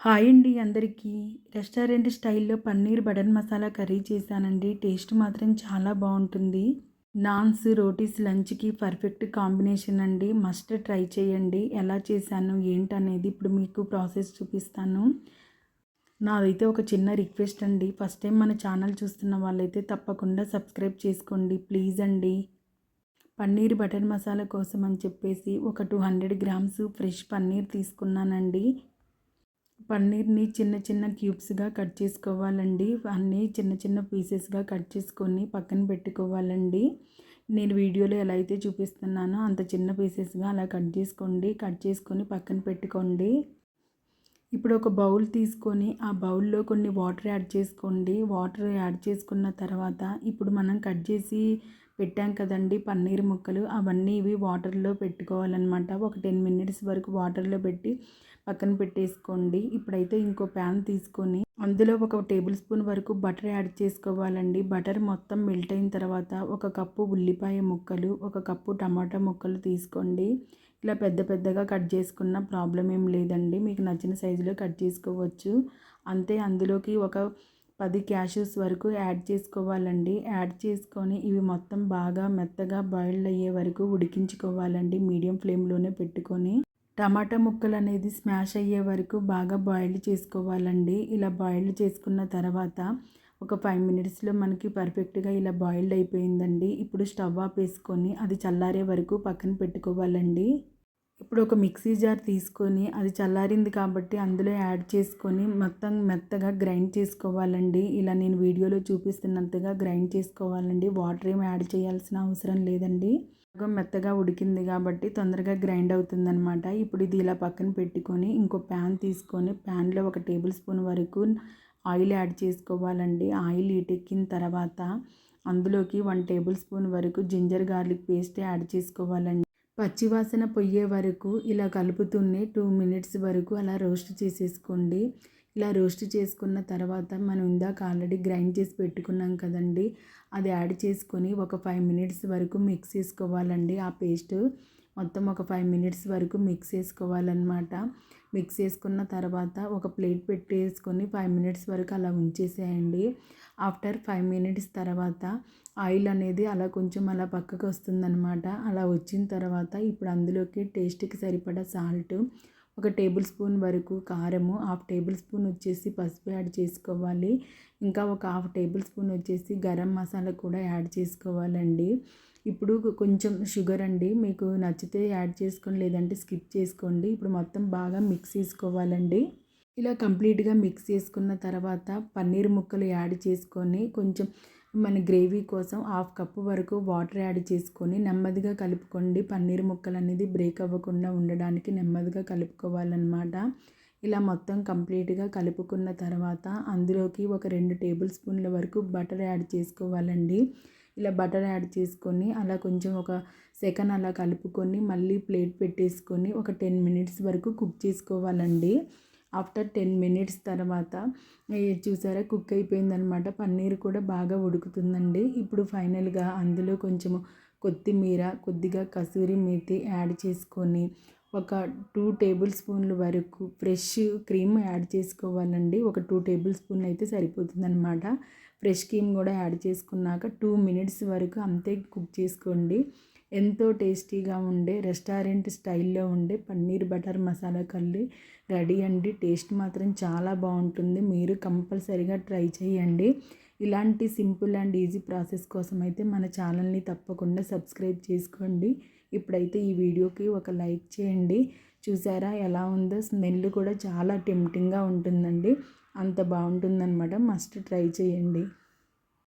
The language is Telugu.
హాయ్ అండి అందరికీ. రెస్టారెంట్ స్టైల్‌లో పన్నీర్ బటర్ మసాలా కర్రీ చేశానండి. టేస్ట్ మాత్రం చాలా బావుంటుంది. నాన్స్, రోటీస్ లంచ్‌కి పర్ఫెక్ట్ కాంబినేషన్ అండి. మస్ట్ ట్రై చేయండి. ఎలా చేశాను ఏంటనేది ఇప్పుడు మీకు ప్రాసెస్ చూపిస్తాను. నాదైతే ఒక చిన్న రిక్వెస్ట్ అండి. ఫస్ట్ టైం మన ఛానల్ చూస్తున్న వాళ్ళైతే తప్పకుండా సబ్స్క్రైబ్ చేసుకోండి ప్లీజ్ అండి. పన్నీర్ బటర్ మసాలా కోసం అని చెప్పేసి ఒక 200 గ్రామ్స్ ఫ్రెష్ పన్నీర్ తీసుకున్నానండి. పన్నీర్‌ని చిన్న చిన్న క్యూబ్స్‌గా కట్ చేసుకోవాలండి. అన్నీ చిన్న చిన్న పీసెస్‌గా కట్ చేసుకొని పక్కన పెట్టుకోవాలండి. నేను వీడియోలో ఎలా అయితే చూపిస్తున్నానో అంత చిన్న పీసెస్‌గా అలా కట్ చేసుకోండి. కట్ చేసుకొని పక్కన పెట్టుకోండి. ఇప్పుడు ఒక బౌల్ తీసుకొని ఆ బౌల్‌లో కొన్ని వాటర్ యాడ్ చేసుకోండి. వాటర్ యాడ్ చేసుకున్న తర్వాత ఇప్పుడు మనం కట్ చేసి పెట్టాం కదండీ పన్నీర్ ముక్కలు, అవన్నీ ఇవి వాటర్‌లో పెట్టుకోవాలన్నమాట. ఒక 10 మినిట్స్ వరకు వాటర్‌లో పెట్టి పక్కన పెట్టేసుకోండి. ఇప్పుడైతే ఇంకో ప్యాన్ తీసుకొని అందులో ఒక టేబుల్ స్పూన్ వరకు బటర్ యాడ్ చేసుకోవాలండి. బటర్ మొత్తం మెల్ట్ అయిన తర్వాత ఒక కప్పు ఉల్లిపాయ ముక్కలు, ఒక కప్పు టమాటా ముక్కలు తీసుకోండి. ఇలా పెద్ద పెద్దగా కట్ చేసుకున్న ప్రాబ్లం ఏం లేదండి. మీకు నచ్చిన సైజులో కట్ చేసుకోవచ్చు. అంతే అందులోకి ఒక 10 క్యాష్యూస్ వరకు యాడ్ చేసుకోవాలండి. యాడ్ చేసుకొని ఇవి మొత్తం బాగా మెత్తగా బాయిల్డ్ అయ్యే వరకు ఉడికించుకోవాలండి మీడియం ఫ్లేమ్లోనే పెట్టుకొని. టమాటా ముక్కలు అనేది స్మాష్ అయ్యే వరకు బాగా బాయిల్డ్ చేసుకోవాలండి. ఇలా బాయిల్డ్ చేసుకున్న తర్వాత ఒక 5 మినిట్స్లో మనకి పర్ఫెక్ట్గా ఇలా బాయిల్డ్ అయిపోయిందండి. ఇప్పుడు స్టవ్ ఆపేసుకొని అది చల్లారే వరకు పక్కన పెట్టుకోవాలండి. ఇప్పుడు ఒక మిక్సీ జార్ తీసుకొని అది చల్లారింది కాబట్టి అందులో యాడ్ చేసుకొని మొత్తం మెత్తగా గ్రైండ్ చేసుకోవాలండి. ఇలా నేను వీడియోలో చూపిస్తున్నంతగా గ్రైండ్ చేసుకోవాలండి. వాటర్ ఏమి యాడ్ చేయాల్సిన అవసరం లేదండి. బాగా మెత్తగా ఉడికింది కాబట్టి తొందరగా గ్రైండ్ అవుతుందన్నమాట. ఇప్పుడు ఇది ఇలా పక్కన పెట్టుకొని ఇంకో ప్యాన్ తీసుకొని ప్యాన్లో ఒక టేబుల్ స్పూన్ వరకు ఆయిల్ యాడ్ చేసుకోవాలండి. ఆయిల్ హీటెక్కిన తర్వాత అందులోకి 1 టేబుల్ స్పూన్ వరకు జింజర్ గార్లిక్ పేస్ట్ యాడ్ చేసుకోవాలండి. పచ్చివాసన పొయ్యే వరకు ఇలా కలుపుతూనే 2 మినిట్స్ వరకు అలా రోస్ట్ చేసేసుకోండి. ఇలా రోస్ట్ చేసుకున్న తర్వాత మనం ఇందాక ఆల్రెడీ గ్రైండ్ చేసి పెట్టుకున్నాం కదండి, అది యాడ్ చేసుకొని ఒక 5 మినిట్స్ వరకు మిక్స్ చేసుకోవాలండి. ఆ పేస్ట్ మొత్తం ఒక 5 మినిట్స్ వరకు మిక్స్ చేసుకోవాలన్నమాట. మిక్స్ చేసుకున్న తర్వాత ఒక ప్లేట్ పెట్టేసుకొని 5 మినిట్స్ వరకు అలా ఉంచేసేయండి. ఆఫ్టర్ 5 మినిట్స్ తర్వాత ఆయిల్ అనేది అలా కొంచెం అలా పక్కకు వస్తుందన్నమాట. అలా వచ్చిన తర్వాత ఇప్పుడు అందులోకి టేస్ట్‌కి సరిపడా సాల్ట్, ఒక టేబుల్ స్పూన్ వరకు కారము, హాఫ్ టేబుల్ స్పూన్ వచ్చేసి పసుపు యాడ్ చేసుకోవాలి. ఇంకా ఒక హాఫ్ టేబుల్ స్పూన్ వచ్చేసి గరం మసాలా కూడా యాడ్ చేసుకోవాలండి. ఇప్పుడు కొంచెం షుగర్ అండి, మీకు నచ్చితే యాడ్ చేసుకోండి లేదంటే స్కిప్ చేసుకోండి. ఇప్పుడు మొత్తం బాగా మిక్స్ చేసుకోవాలండి. ఇలా కంప్లీట్గా మిక్స్ చేసుకున్న తర్వాత పన్నీర్ ముక్కలు యాడ్ చేసుకొని కొంచెం మన గ్రేవీ కోసం హాఫ్ కప్పు వరకు వాటర్ యాడ్ చేసుకొని నెమ్మదిగా కలుపుకోండి. పన్నీర్ ముక్కలు అనేది బ్రేక్ అవ్వకుండా ఉండడానికి నెమ్మదిగా కలుపుకోవాలన్నమాట. ఇలా మొత్తం కంప్లీట్గా కలుపుకున్న తర్వాత అందులోకి ఒక 2 టేబుల్ స్పూన్ల వరకు బటర్ యాడ్ చేసుకోవాలండి. ఇలా బటర్ యాడ్ చేసుకొని అలా కొంచెం ఒక సెకండ్ అలా కలుపుకొని మళ్ళీ ప్లేట్ పెట్టేసుకొని ఒక 10 మినిట్స్ వరకు కుక్ చేసుకోవాలండి. ఆఫ్టర్ 10 మినిట్స్ తర్వాత చూసారా కుక్ అయిపోయిందనమాట. పన్నీర్ కూడా బాగా ఉడుకుతుందండి. ఇప్పుడు ఫైనల్గా అందులో కొంచెము కొత్తిమీర, కొద్దిగా కసూరి మేతి యాడ్ చేసుకొని ఒక 2 టేబుల్ స్పూన్ల వరకు ఫ్రెష్ క్రీమ్ యాడ్ చేసుకోవాలండి. ఒక 2 టేబుల్ స్పూన్లు అయితే సరిపోతుందనమాట. ఫ్రెష్ క్రీమ్ కూడా యాడ్ చేసుకున్నాక 2 మినిట్స్ వరకు అంతే కుక్ చేసుకోండి. ఎంతో టేస్టీగా ఉండే రెస్టారెంట్ స్టైల్లో ఉండే paneer butter masala curry ready అండి. టేస్ట్ మాత్రం చాలా బాగుంటుంది. మీరు కంపల్సరీగా ట్రై చేయండి. ఇలాంటి సింపుల్ అండ్ ఈజీ ప్రాసెస్ కోసం అయితే మన ఛానల్ని తప్పకుండా సబ్స్క్రైబ్ చేసుకోండి. ఇప్పుడైతే ఈ వీడియోకి ఒక లైక్ చేయండి. చూసారా ఎలా ఉందో, స్మెల్ కూడా చాలా టెంప్టింగ్గా ఉంటుందండి. అంత బాగుంటుందన్నమాట. మస్ట్ ట్రై చేయండి.